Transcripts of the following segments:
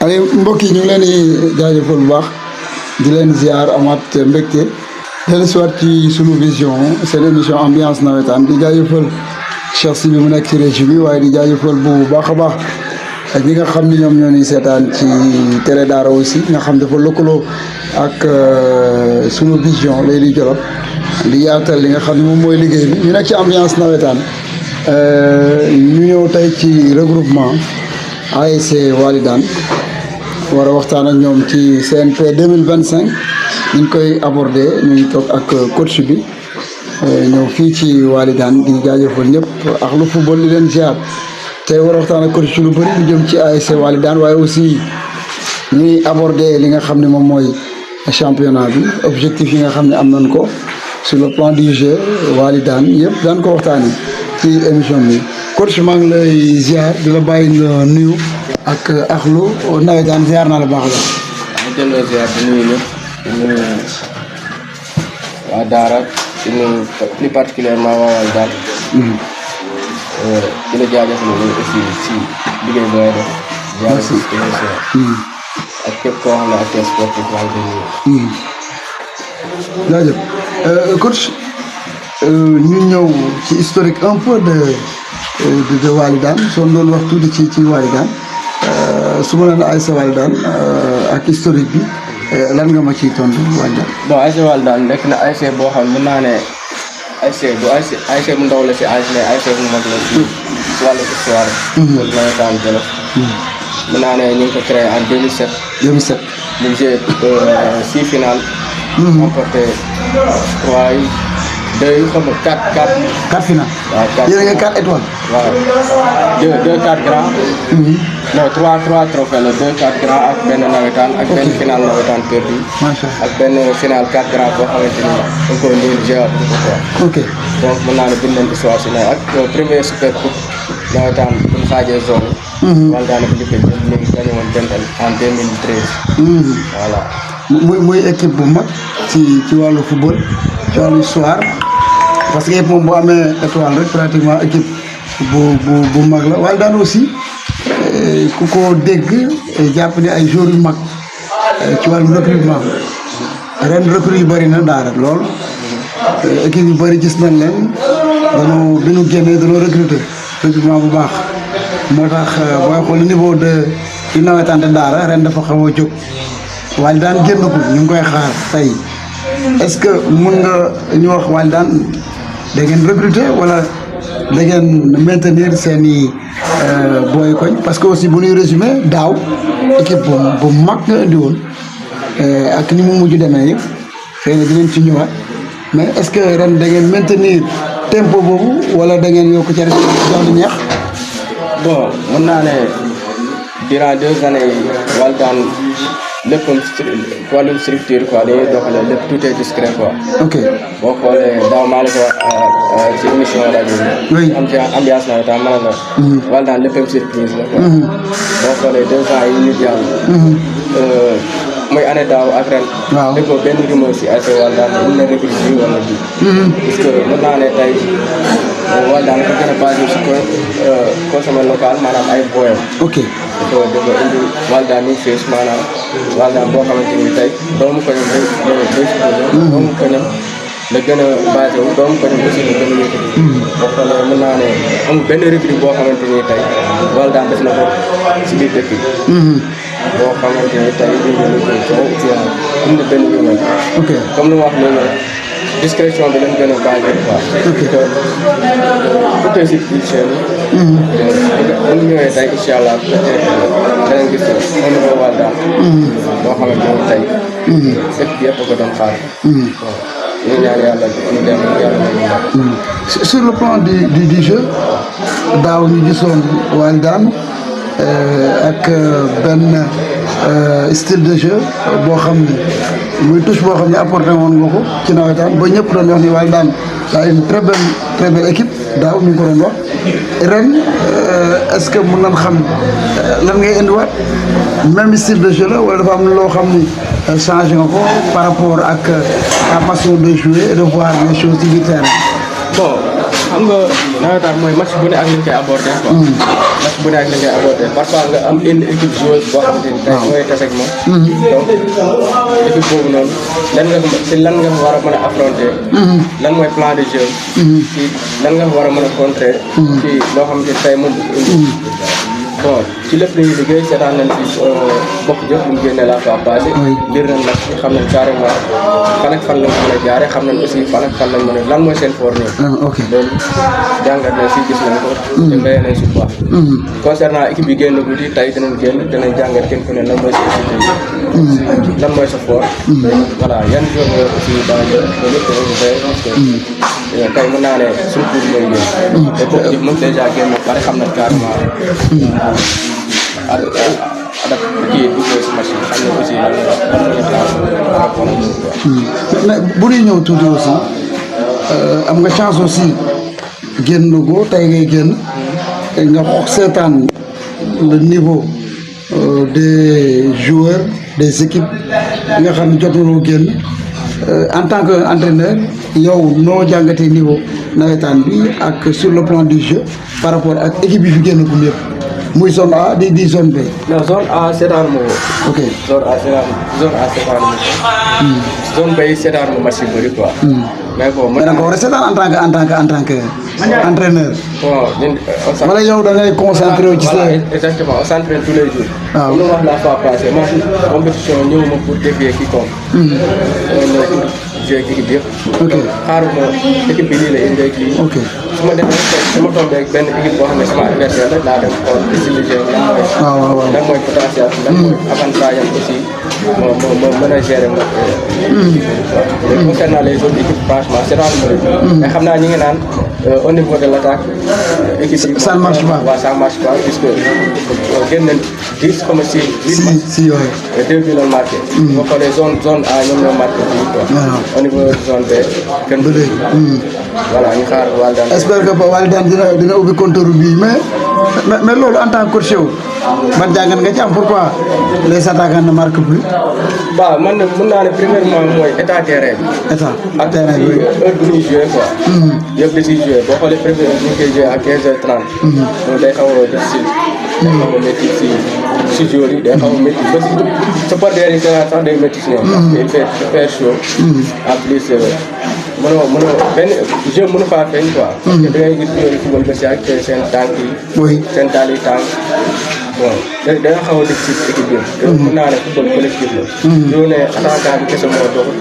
allez mbokk yi ñu ngi leen di jaajëfal bu baax di leen ziar amaat mbégte dellu si waat ci sunu vision seen émission ambiance nawetaan di jaajëfal Cheikh Sy bi mu nekk ci régie bi waaye di jaajëfal bu baax a baax ak ñi nga xam ni ñoom ñoo ni seetaan ci télé Daara aussi nga xam dafa lëkkaloo ak sunu vision lay di Jolof di yaatal li nga xam ne moom mooy liggéey bi ñu nekk ci ambiance nawetaan ñu ñëw tey ci regroupement ASC Walidane war a waxtaan ak ñoom ci CNP 2025 ñu ngi koy abordé ñu ngi toog ak coach bi ñëw fii ci Walidane di jaajëfal ñëpp ak lu football di leen ziar tey war a waxtaan ak coach ci lu bëri lu jëm ci ASC Walidane waaye aussi ñu ngi abordé li nga xam ne moom mooy championnat bi objectif yi nga xam ne am nañ ko sur le plan du jeu Walidane yëpp daan ko waxtaanee ci émission bi coach maa ngi lay ziar di la bàyyi nga nuyu ak axlu nawetaan ziar naa la baax la. ñu delloo ziar di nuyu ñëpp di nuyu waa Daara di nuyu plus particulièrement waa Walidane. di la jaajëfal aussi si liggéey booy def. merci ak képp koo xam ne ak sportif maa ngi koy nuyu. jaajëf coach ñu ñëw ci historique un peu de Walidane soo doon wax tuuti ci Walidane su ma la nee ASC Walidane ak historique bi lan nga ma ciy tontu Walidane. bon ASC Walidane nekk na ASC boo xam mën naa ne ASC bu ASC bu ndaw la si ASC mais ASC bu mag la si wàllu histoire. loolu nawetaan Jolof. mën naa ne ñu ngi ko créé en 2007. 2007. ñu joué 6 finales. remporté 3 yi 2 yi xam nga 4 finales. waaw 4 yéen a ngi 4 étoiles. waaw 2 4 grands. non 3 trophées la 2 4 grands ak benn nawetaan ak benn final nawetaan perdu. macha allah ak benn final 4 grands boo xamante ni dañ ko indi joué ko quoi. ok donc mën naa ne bind nañ histoire si ne ak premier super coupe nawetaan bu ñu xaajee zone yi. Walidane ko njëkkee jël léegi gagné woon benn en 2013. voilà. muy équipe bu mag ci wàllu football ci wàllu histoire parce que yëpp moom boo amee étoile rek pratiquement équipe bu mag la Walidane aussi ku ko dégg jàpp ne ay joueurs yu mag ci wàllu recrutement ren recrue yu bëri na Daara lool équipe yu bëri gis nañ leen danoo bi ñu génnee danoo recruter recrutement bu baax moo tax booy xool niveau de du nawetaan de Daara ren dafa xaw a jóg. Walidane génnagul ñu ngi koy xaar tey est-ce que mun nga ñu wax Walidane da ngeen recruter wala da ngeen maintenir seen i booy koñ parce que aussi bu ñuy résumé daaw équipe bu mag nga indi woon ak ni mu mujj demee yëpp xëy na dinañ ci ñëwaat mais est-ce que ren da ngeen maintenir tempo boobu wala da ngeen yokk ca jox di ñeex. bon mën naa ne durant 2 années Walidane lépp wàllum structure quoi dañuy doxalee lépp tout est discret quoi. ok boo xoolee daaw maa la ko wax ci émission rajo bi. oui am ci ambiance nawetaan ma ne la. Walidane léppam surprise la quoi. boo xoolee 2 ans yi ñu jàll. muy année daaw ak ren. waaw dégg nga benn rumeur si ASC Walidane mën na recruter bii wala bii. parce que mën naa ne tey Walidane dafa gën a basé si consommé local maanaam ay booyam. ok dafa indi Walidane ñu fees maanaam Walidane boo xamante ni tey doomu koñam day doomu koñam la gën a basé wu doomu koñam aussi la gën a yëkkati. boo xoolee mën naa ne amul benn recrue boo xamante ni tey Walidane def na ko si biir dëkk bi. boo xamante ni tey indi na ko ci indi benn rumeur. ok comme lu ma wax léegi rek discrétion bi lañ gën a basé quoi. ok tout est sur bu ñu ñëwee tey incha allah danañ gis au niveau Walidane. boo xamante ni tey. dëkk bi yëpp a ko doon xaar. ñu ñaan yàlla ñu dem yàlla nañu sur le plan du jeu daaw ñu gisoon Walidane ak benn style de jeu boo xam ne muy touche boo xam ne apporté woon nga ko ci nawetaan ba ñëpp doon wax ni Walidane daa une très belle équipe daaw ñu ngi ko doon wax ren est-ce que mën nañ xam lan ngay indiwaat même style de jeu la wala dafa am loo xam ni changé nga ko par rapport ak ta façon de jouer et de voir les choses ci biir terrain. bon xam nga nawetaan mooy match bu ne ak li nga koy abordé quoi. match bu ne ak li nga koy abordé parfois nga am une équipe joueuse boo xamante ni tey mooy tase ak moom. donc équipe boobu noonu lan nga war a mën a affronter. lan mooy plan de jeu. ci lan nga war a mën a contrer. ci loo xamante ni tey moom bon ci lépp lu ñuy liggéey seetaan nañ ci bokk jëf lu mu génne la fois passé. lire nañ nag xam nañ carrément fan ak fan lañ mën a jaaree xam nañ aussi fan ak fan lañ mën a lan mooy seen fort ñoom. ok loolu jàngat nañ si gis nañ ko. te béyee nañ si bu baax. concernant équipe yi génn guddi tey dinañ jàngat kenn ku ne lan mooy sa équipe lan mooy sa fort. voilà yan joueurs nga aussi danger loolu yëpp dañoo béy parce que tey mën naa ne suñu pour mooy génn. te bokk jëf moom dèjà génn ba pare xam nañ carrément. kii duggee si machine xam ne aussi mais bu ñuy ñëw tuuti aussi am nga chance aussi génn ko tey ngay génn nga seetaan le niveau des joueurs des équipes nga xam ne jotuloo génn en tant que entraîneur yow noo jàngatee niveau nawetaan bi ak sur le plan du jeu par rapport ak équipe yi fi génn gum yëpp muy zone A di zone B. non zone A seetaan moo. ok zone A seetaan moo. zone B seetaan moo match yu bëri quoi. mais bon mais da nga ko war a seetaan en tant que entraîneur. bon ñun. wala yow da ngay concentré wu ci sa. exactement on s'entraîne tous les jours. waaw comme wax la fois passée man compétition ñëwuma pour défier quiconque. ñëw pour jouer équipe yëpp. ok xaaruma équipe bi lii la indee kii. ok su ma demee su ma tombé ak benn équipe boo xam ne sama adversaire rek laa dem xool utiliser lan mooy potentiel lan mooy avantage am aussi ma mën a gérer ma. concernant les autres équipes franchement c'est rare mais xam naa ñi ngi naan au niveau de l'attaque équipe yi. ça ne marche pas waaw ça ne marche pas puisque génn nañ 10 comme si. si yooyu. 2 buts la marqué. boo xoolee zone A ñoom ñoo marqué bii quoi. au niveau de zone B. kenn du léegi. voilà ñu xaar Walidane. j'espère que Walidane dina ubbi compteur bii mais loolu en tant que coach yow man jàngat nga ci am pourquoi les attaquants ne marquent plus. waaw man nag mën naa ne premièrement mooy état terrain bi. état ak terrain bi heure bu ñuy joué quoi. yëpp da ciy joué boo xoolee première bi ñu ngi koy joué à 15h30. donc day xaw a difficile. day xaw a métti si joueurs yi day xaw a métti ba si supporters yi sax day métti si ñoom. parce que il fait chaud. en plus mënoo benn jeu mënu faa feeñ quoi. parce que da ngay gis joueurs yi football ba si ak seen tànk yi. oui seen taal yi tànk. bon dana xaw a difficile équipe bi. te mën naa ne football collectif la. yow ne attaquant bi kese moo doxul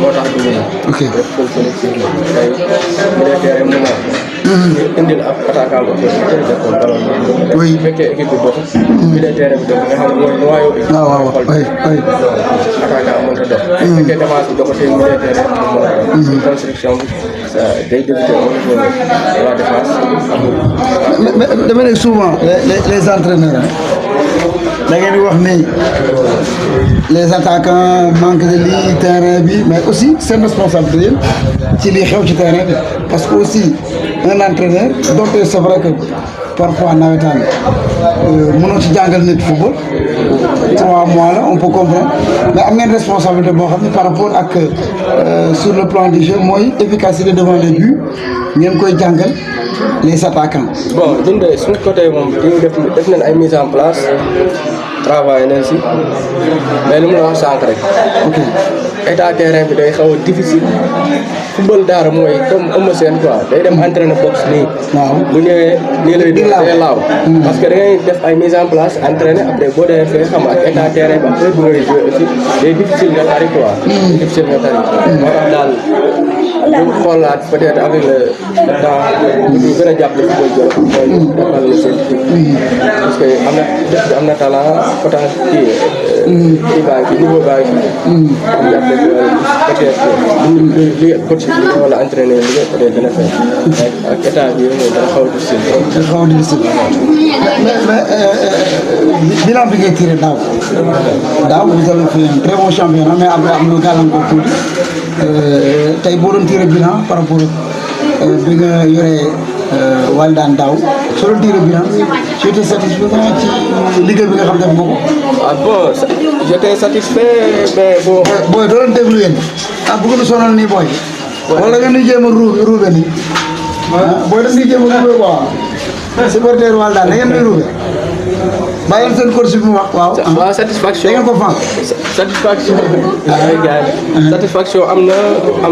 moo tax du mën a. ok football collectif la tey militaire mën naa indil ab attaquant boo xam ne def ko ballon bi. oui bu fekkee équipe bi doxul. militaire bi dox nga xam ne mooy noyau équipe. waaw waaw oui oui. attaquant mënut a dox. bu fekkee défense bi doxul te militaire mën a dox. construction bi day débuté au niveau de la défense. mais dama ne souvent les entraîneurs da ngeen di wax ni les attaquants manquent de lii terrain bi mais aussi seen responsabilité yëpp ci lii xew ci terrain bi parce que aussi un entraîneur donc c'est vrai que parfois nawetaan mënoo ci jàngal nit football 3 mois la on peut comprendre mais am ngeen responsabilité boo xam ne par rapport ak sur le plan du jeu mooy efficacité devant les buts ngeen koy jàngal les attaquants. bon ñun de suñu côté moom dañuy def nañ ay mise en place travail nañ si mais li mu la wax sànq rek. ok état terrain bi day xaw a difficile football daara mooy comme Eumeu Sène quoi day dem entraîner boxe nii. waaw bu ñëwee nii lay day laaw. parce que da ngay def ay mise en place entraîner après boo demee fee xam ak état terrain bi après bu ngay jouer aussi day difficile nga tari quoi. difficile nga tari. moo tax daal ñu xoolaat peut-être avec le temps ñu gën a jàppale football Jolof mooy defal la seen parce que am na talent potentiel kii baa ngi niveau baa ngi jàppale peut-être li coach bi wala entraîneur bi peut-être dana fay ak état bi dana xaw a difficile. dana xaw a difficile mais bilan bi ngay tiré daaw vous avez fait un très bon championnat mais après am na gàllankoor tuuti tey boo doon tiré bilan par rapport bi nga yore Walidane daaw soo doon tiré bilan j'étais satisfait ci liggéey bi nga xam def nga ko. ah bon j'étais satisfait mais bon. booy doo leen déglu yéen bëgg na sonal nii booy. wala nga ni jéem a ruube nii. booy def di jéem a ruube quoi supporter Walidane da ngeen may ruube bàyyi leen seen coach bi mu wax waaw. waaw satisfaction da ngeen ko fan. satisfaction. satisfaction am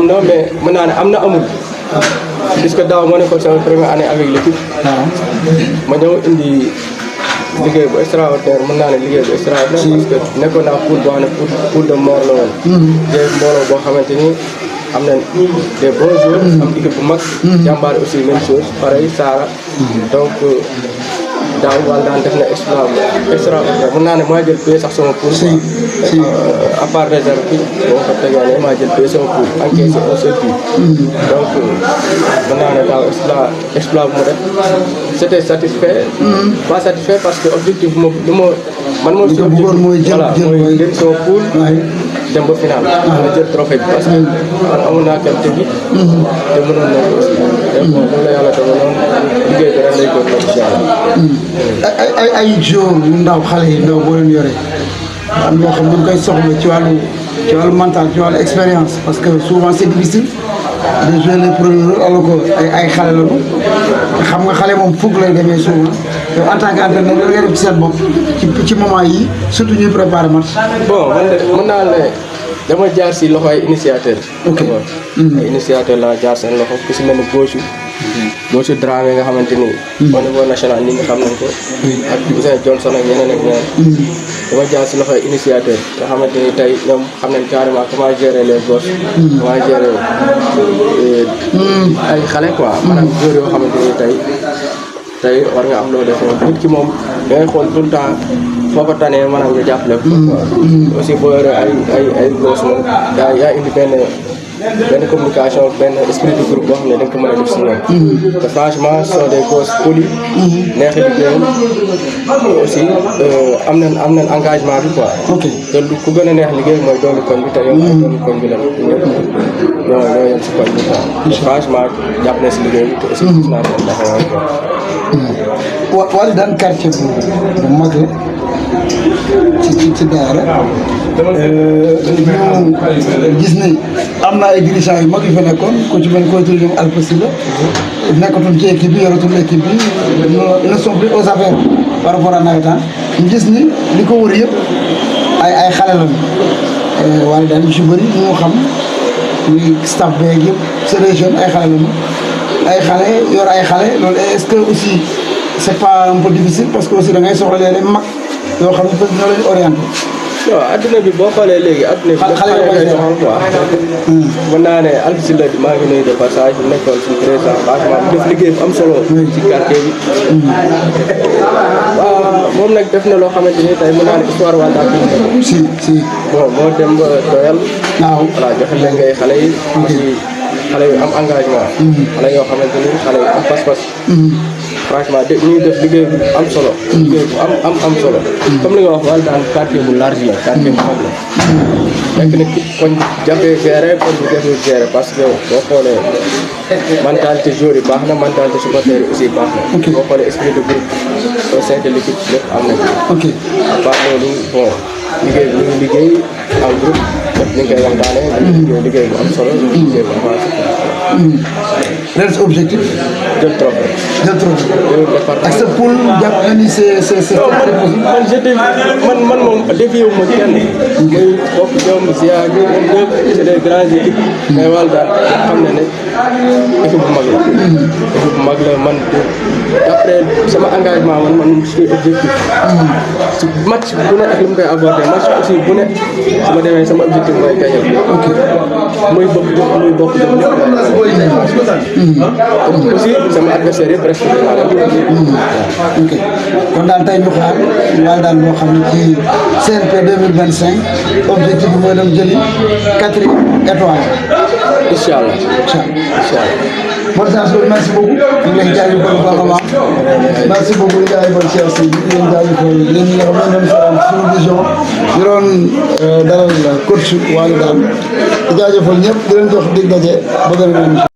na mais mën naa ne am na amul. puisque daaw moo nekkoon sama première année avec l'équipe. ma ñëw indi liggéey bu extraordinaire mën naa ne liggéey bu extraordinaire. parce que nekkoon naa poule boo xam ne poule de mort la woon. jéeg mbooloo boo xamante ni am na des bons joueurs. am équipe bu mag. jàmbaar aussi même chose pareil Saara. donc daaw Walidane def na extraordinaire mën naa ne maa jël pay sax sama poule. à part réserve bi boo ko tegee ne maa jël pay sama poule encaissé un seul but. donc mën naa ne daaw exploit bu mu def c'était satisfait. pas satisfait parce que objectif bi man moo si bëggoon mooy jël jël sama poule dem ba final. nga jël trophée bi parce que man amoon naa qualité bi. te mënoon na ko aussi. donc loolu la yàlla dogal noonu liggéey bi ren lay góor incha allah. ay joueurs yu ndaw xale yi ndaw boo leen yore am ñoo xam ne dañ koy soxla ci wàllu mental ci wàllu expérience parce que souvent c'est difficile de jouer les premiers rôles alors que ay xale la ñu xam nga xale moom fukk lay demee souvent yow en tant qu'entraîneur da ngay def ci seen bopp ci moment yi surtout ñuy préparer match. bon man de mën naa ne dama jaar si loxo ay initiateur. ok ay initiateur la jaar seen loxo ku si mel ni Boosu Dramé nga xamante ni. au niveau national nit ñi xam nañ ko. ak Ousseyn Johnson ak ñeneen ak ñeneen. dama jaar si loxo ay initiateur nga xamante ni tey ñoom xam nañ carrément comment gérer les gosses. comment gérer ay xale quoi. maanaam góor yoo xamante ni tey war nga am loo def nit ki moom da ngay xool tout le temps foo ko tanee maanaam nga jàppale ko. aussi boo yoree ay gosses moom yaa indi benn communication benn esprit de groupe boo xam ne da nga ko mën a def si ñoom. te franchement ce sont des gosses polis. neex a liggéeyal aussi am nañ engagement bi quoi. ok te lu ku gën a neex liggéey mooy doomu koñ bi te yow ay doomu koñ bi la ñëpp ñoo yem si koñ bi quoi. te franchement jàpp na si liggéey bi te aussi gis naa seen taxawaay quoi. Walidane quartier bu mag la ci daara ñu gis ni am na ay dirigeants yu mag yu fa nekkoon ku ci mel ni koy tudd ñoom Alpha Sylla nekkatul ci équipe bi yoratul équipe bi ils ne sont plus aux affaires par rapport à nawetaan ñu gis ni li ko wër yëpp ay xale lañu Walidane yu si bëri ñu xam muy staff beeg yëpp c'est des jeunes ay xale lañu ay xale yor ay xale loolu est-ce que aussi c'est pas un peu difficile parce que aussi da ngay soxla léeg-léeg mag yoo xam ne peut ñoo leen orienté. non adduna bi boo xoolee léegi adduna bi. xale yoo koy doxal quoi. mën naa ne Alpha Sylla maa ngi nuyu de passage bu nekkoon suñu président franchement def liggéey bu am solo. ci quartier bi. waaw moom nag def na loo xamante ni tey mën naa ne histoire Walidane. si. bon moo dem ba doyal. waaw voilà joxe leen ngay xale yi. xale yu am engagement. xale yoo xamante ni xale yu am pas-pas. franchement ñuy def liggéey bu am solo. liggéey bu am solo. comme li nga wax Walidane quartier bu large la quartier bu mag la. nekk na koñ jafee gérer koñ bu jafee gérer parce que boo xoolee mentalité joueur yi baax na mentalité supporter yi aussi baax na. boo xoolee esprit de groupe au sein de l'équipe lépp am na ci. ok à part loolu bon liggéey bu ñu liggéey en groupe def ni nga koy waxtaanee. liggéey bu am solo. liggéey bu avancé. ren sa objectif. jël trophée. ak sa poule jàpp na ni c'est man moom défié wu ma kenn. muy bokk ñoom Zia bi moom ñëpp c'est des grandes équipes. mais Walidane xam na ne équipe bu mag la. équipe bu mag la man d'après sama engagement man suñu objectif. su match bu ne ak li mu koy aborder match aussi bu ne su ma demee sama objectif mooy gagner. ok muy bokk jëm muy bokk jëm ñëpp. aussi sama adversaire yëpp presque ok kon daal tey ñu xaar Walidane boo xam ne ci CNP 2025 objectif bi mooy dem jëli 4 étoiles. incha allah Mor Sarr merci beaucoup ñu ngi lay jaajëfal bu baax a baax merci beaucoup di jaajëfal Cheikh Sy di leen jaajëfal yéen ñi nga xam ne ñoom Sunu Vision di doon dalal coach Walidane di jaajëfal ñëpp di leen jox dig daje ba gën a